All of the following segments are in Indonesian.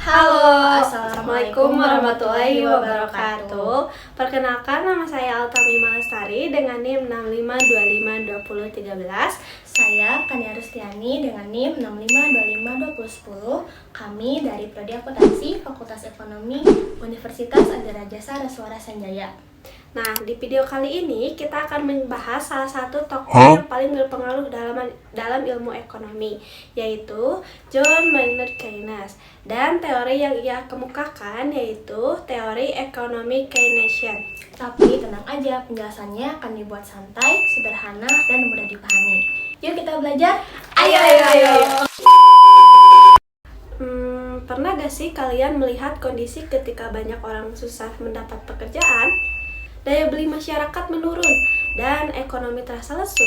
Halo, Assalamualaikum warahmatullahi wabarakatuh. Perkenalkan, nama saya Altamima Lestari dengan NIM 65252013. Saya Kania Rustiani dengan NIM 65252010. Kami dari Prodi Akuntansi Fakultas Ekonomi Universitas Adira Jasa Rasuara Sanjaya. Nah, di video kali ini kita akan membahas salah satu tokoh yang paling berpengaruh dalam ilmu ekonomi, yaitu John Maynard Keynes. Dan teori yang ia kemukakan yaitu teori ekonomi Keynesian. Tapi tenang aja, penjelasannya akan dibuat santai, sederhana, dan mudah dipahami. Yuk kita belajar. Ayo. Pernah gak sih kalian melihat kondisi ketika banyak orang susah mendapat pekerjaan? Daya beli masyarakat menurun, dan ekonomi terasa lesu.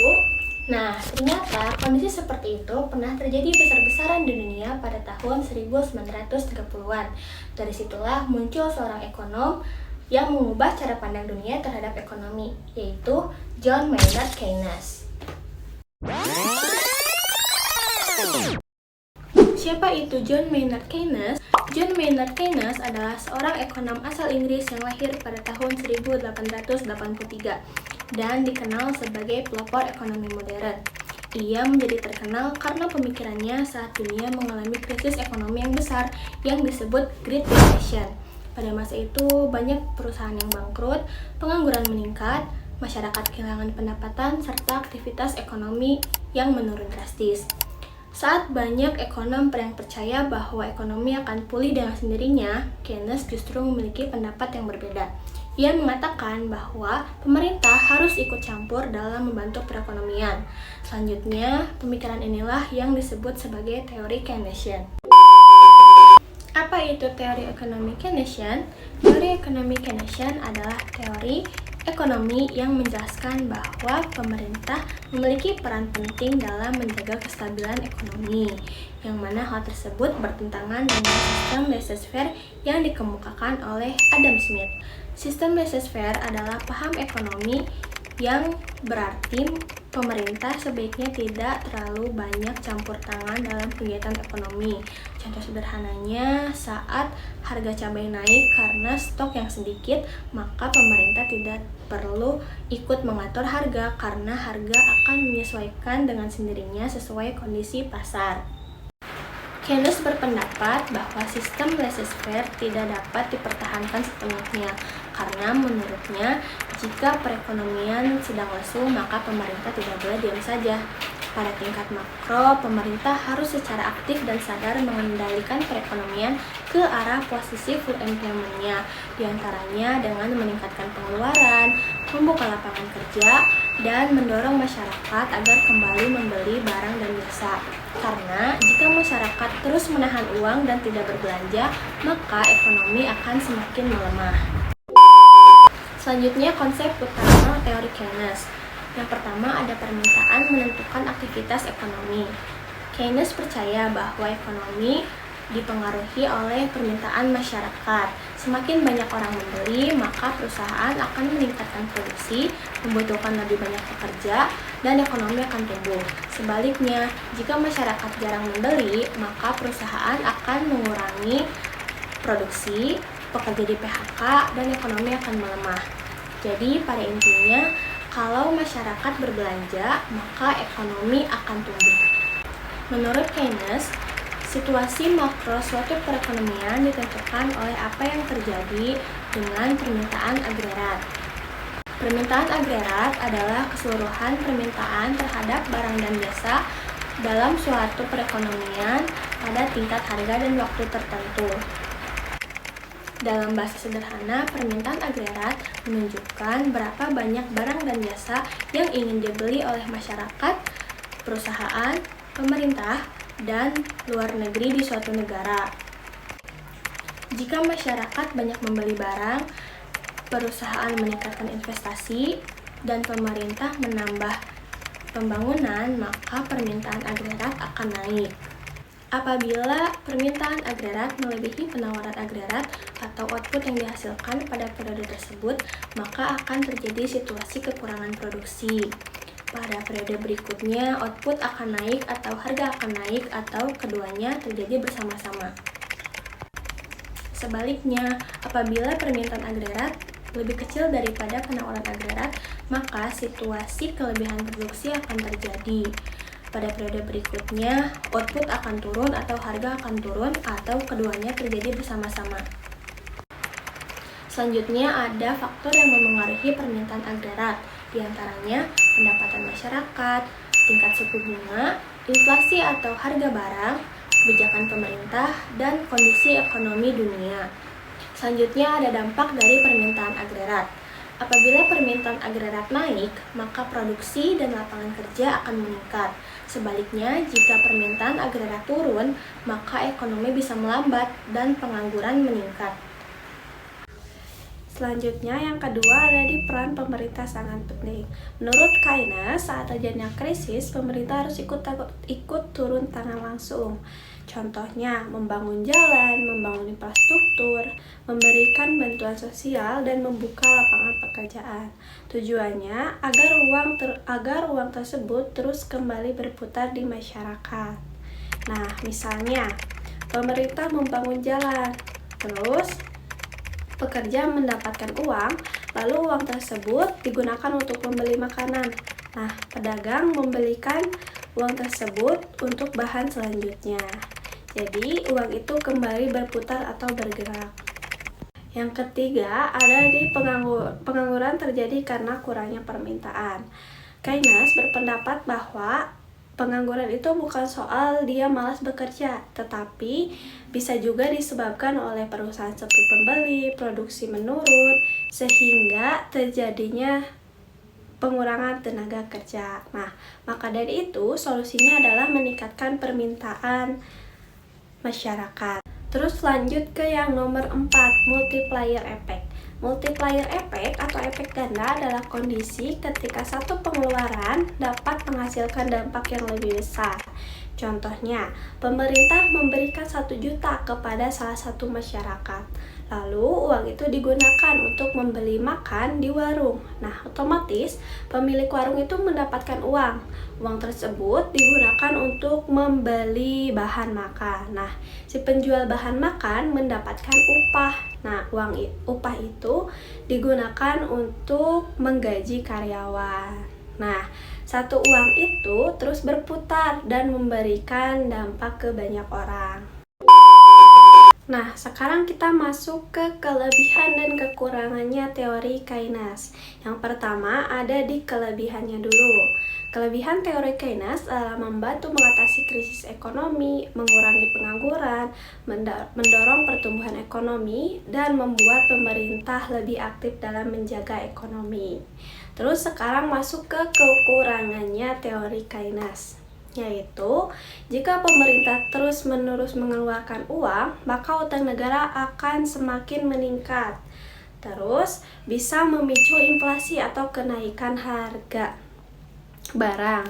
Nah, ternyata kondisi seperti itu pernah terjadi besar-besaran di dunia pada tahun 1930-an. Dari situlah muncul seorang ekonom yang mengubah cara pandang dunia terhadap ekonomi, yaitu John Maynard Keynes. Siapa itu John Maynard Keynes? John Maynard Keynes adalah seorang ekonom asal Inggris yang lahir pada tahun 1883 dan dikenal sebagai pelopor ekonomi modern. Ia menjadi terkenal karena pemikirannya saat dunia mengalami krisis ekonomi yang besar yang disebut Great Depression. Pada masa itu, banyak perusahaan yang bangkrut, pengangguran meningkat, masyarakat kehilangan pendapatan, serta aktivitas ekonomi yang menurun drastis. Saat banyak ekonom yang percaya bahwa ekonomi akan pulih dengan sendirinya, Keynes justru memiliki pendapat yang berbeda. Ia mengatakan bahwa pemerintah harus ikut campur dalam membantu perekonomian. Selanjutnya, pemikiran inilah yang disebut sebagai teori Keynesian. Apa itu teori ekonomi Keynesian? Teori ekonomi Keynesian adalah teori ekonomi yang menjelaskan bahwa pemerintah memiliki peran penting dalam menjaga kestabilan ekonomi, yang mana hal tersebut bertentangan dengan sistem laissez-faire yang dikemukakan oleh Adam Smith. Sistem laissez-faire adalah paham ekonomi yang berarti pemerintah sebaiknya tidak terlalu banyak campur tangan dalam kegiatan ekonomi. Contoh sederhananya, saat harga cabai naik karena stok yang sedikit, maka pemerintah tidak perlu ikut mengatur harga karena harga akan menyesuaikan dengan sendirinya sesuai kondisi pasar. Keynes berpendapat bahwa sistem laissez-faire tidak dapat dipertahankan sepenuhnya karena menurutnya jika perekonomian sedang lesu maka pemerintah tidak boleh diam saja. Pada tingkat makro, pemerintah harus secara aktif dan sadar mengendalikan perekonomian ke arah posisi full employment-nya, diantaranya dengan meningkatkan pengeluaran, membuka lapangan kerja, dan mendorong masyarakat agar kembali membeli barang dan jasa. Karena jika masyarakat terus menahan uang dan tidak berbelanja, maka ekonomi akan semakin melemah. Selanjutnya, konsep utama teori Keynes. Yang pertama ada permintaan menentukan aktivitas ekonomi. Keynes percaya bahwa ekonomi dipengaruhi oleh permintaan masyarakat. Semakin banyak orang membeli, maka perusahaan akan meningkatkan produksi, membutuhkan lebih banyak pekerja, dan ekonomi akan tumbuh. Sebaliknya, jika masyarakat jarang membeli, maka perusahaan akan mengurangi produksi, pekerja di PHK, dan ekonomi akan melemah. Jadi, pada intinya, kalau masyarakat berbelanja, maka ekonomi akan tumbuh. Menurut Keynes, situasi makro suatu perekonomian ditentukan oleh apa yang terjadi dengan permintaan agregat. Permintaan agregat adalah keseluruhan permintaan terhadap barang dan jasa dalam suatu perekonomian pada tingkat harga dan waktu tertentu. Dalam bahasa sederhana, permintaan agregat menunjukkan berapa banyak barang dan jasa yang ingin dibeli oleh masyarakat, perusahaan, pemerintah, dan luar negeri di suatu negara. Jika masyarakat banyak membeli barang, perusahaan meningkatkan investasi, dan pemerintah menambah pembangunan, maka permintaan agregat akan naik. Apabila permintaan agregat melebihi penawaran agregat atau output yang dihasilkan pada periode tersebut, maka akan terjadi situasi kekurangan produksi. Pada periode berikutnya, output akan naik atau harga akan naik atau keduanya terjadi bersama-sama. Sebaliknya, apabila permintaan agregat lebih kecil daripada penawaran agregat, maka situasi kelebihan produksi akan terjadi. Pada periode berikutnya, output akan turun atau harga akan turun atau keduanya terjadi bersama-sama. Selanjutnya ada faktor yang memengaruhi permintaan agregat, diantaranya pendapatan masyarakat, tingkat suku bunga, inflasi atau harga barang, kebijakan pemerintah, dan kondisi ekonomi dunia. Selanjutnya ada dampak dari permintaan agregat. Apabila permintaan agregat naik, maka produksi dan lapangan kerja akan meningkat. Sebaliknya, jika permintaan agregat turun, maka ekonomi bisa melambat dan pengangguran meningkat. Selanjutnya yang kedua ada di peran pemerintah sangat penting. Menurut Keynes, saat terjadinya krisis, pemerintah harus ikut turun tangan langsung. Contohnya, membangun jalan, membangun infrastruktur, memberikan bantuan sosial, dan membuka lapangan pekerjaan. Tujuannya agar uang tersebut terus kembali berputar di masyarakat. Nah, misalnya, pemerintah membangun jalan, terus pekerja mendapatkan uang, lalu uang tersebut digunakan untuk membeli makanan. Nah, pedagang membelikan uang tersebut untuk bahan selanjutnya. Jadi, uang itu kembali berputar atau bergerak. Yang ketiga, ada di pengangguran terjadi karena kurangnya permintaan. Keynes berpendapat bahwa pengangguran itu bukan soal dia malas bekerja, tetapi bisa juga disebabkan oleh perusahaan sepi pembeli, produksi menurun, sehingga terjadinya pengurangan tenaga kerja. Nah, maka dari itu solusinya adalah meningkatkan permintaan masyarakat. Terus lanjut ke yang nomor 4, multiplier effect. Multiplier effect atau efek ganda adalah kondisi ketika satu pengeluaran dapat menghasilkan dampak yang lebih besar. Contohnya, pemerintah memberikan 1 juta kepada salah satu masyarakat. Lalu uang itu digunakan untuk membeli makan di warung. Nah, otomatis pemilik warung itu mendapatkan uang. Uang tersebut digunakan untuk membeli bahan makan. Nah, si penjual bahan makan mendapatkan upah. Nah, upah itu digunakan untuk menggaji karyawan. Nah, satu uang itu terus berputar dan memberikan dampak ke banyak orang. Nah, sekarang kita masuk ke kelebihan dan kekurangannya teori Keynes. Yang pertama ada di kelebihannya dulu. Kelebihan teori Keynes adalah membantu mengatasi krisis ekonomi, mengurangi pengangguran, mendorong pertumbuhan ekonomi, dan membuat pemerintah lebih aktif dalam menjaga ekonomi. Terus sekarang masuk ke kekurangannya teori Keynes, yaitu jika pemerintah terus-menerus mengeluarkan uang, maka utang negara akan semakin meningkat. Terus bisa memicu inflasi atau kenaikan harga barang.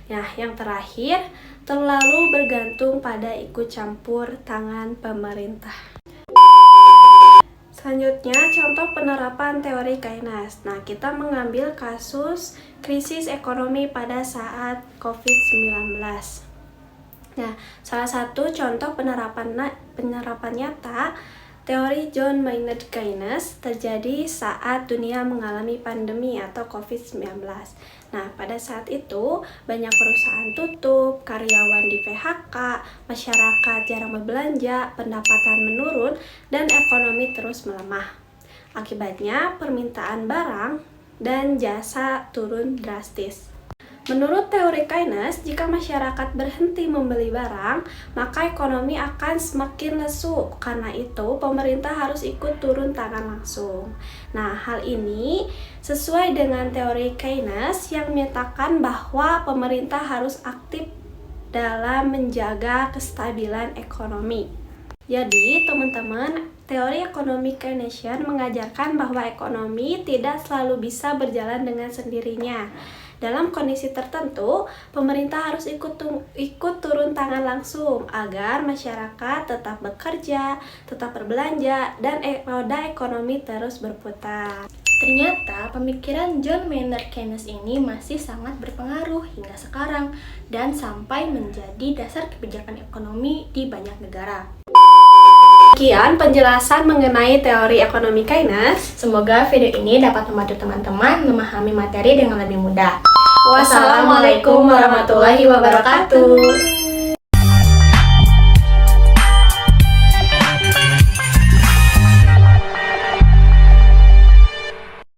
Nah, yang terakhir, terlalu bergantung pada ikut campur tangan pemerintah. Selanjutnya, contoh penerapan teori Keynes. Nah, kita mengambil kasus krisis ekonomi pada saat COVID-19. Nah, salah satu contoh penerapan nyata teori John Maynard Keynes terjadi saat dunia mengalami pandemi atau COVID-19. Nah, pada saat itu banyak perusahaan tutup, karyawan di PHK, masyarakat jarang berbelanja, pendapatan menurun, dan ekonomi terus melemah. Akibatnya, permintaan barang dan jasa turun drastis. Menurut teori Keynes, jika masyarakat berhenti membeli barang, maka ekonomi akan semakin lesu. Karena itu, pemerintah harus ikut turun tangan langsung. Nah, hal ini sesuai dengan teori Keynes yang menyatakan bahwa pemerintah harus aktif dalam menjaga kestabilan ekonomi. Jadi, teman-teman, teori ekonomi Keynesian mengajarkan bahwa ekonomi tidak selalu bisa berjalan dengan sendirinya. Dalam kondisi tertentu, pemerintah harus ikut turun tangan langsung agar masyarakat tetap bekerja, tetap berbelanja, dan roda ekonomi terus berputar. Ternyata pemikiran John Maynard Keynes ini masih sangat berpengaruh hingga sekarang dan sampai menjadi dasar kebijakan ekonomi di banyak negara. Sekian penjelasan mengenai teori ekonomi Keynes. Semoga video ini dapat membantu teman-teman memahami materi dengan lebih mudah. Wassalamualaikum warahmatullahi wabarakatuh.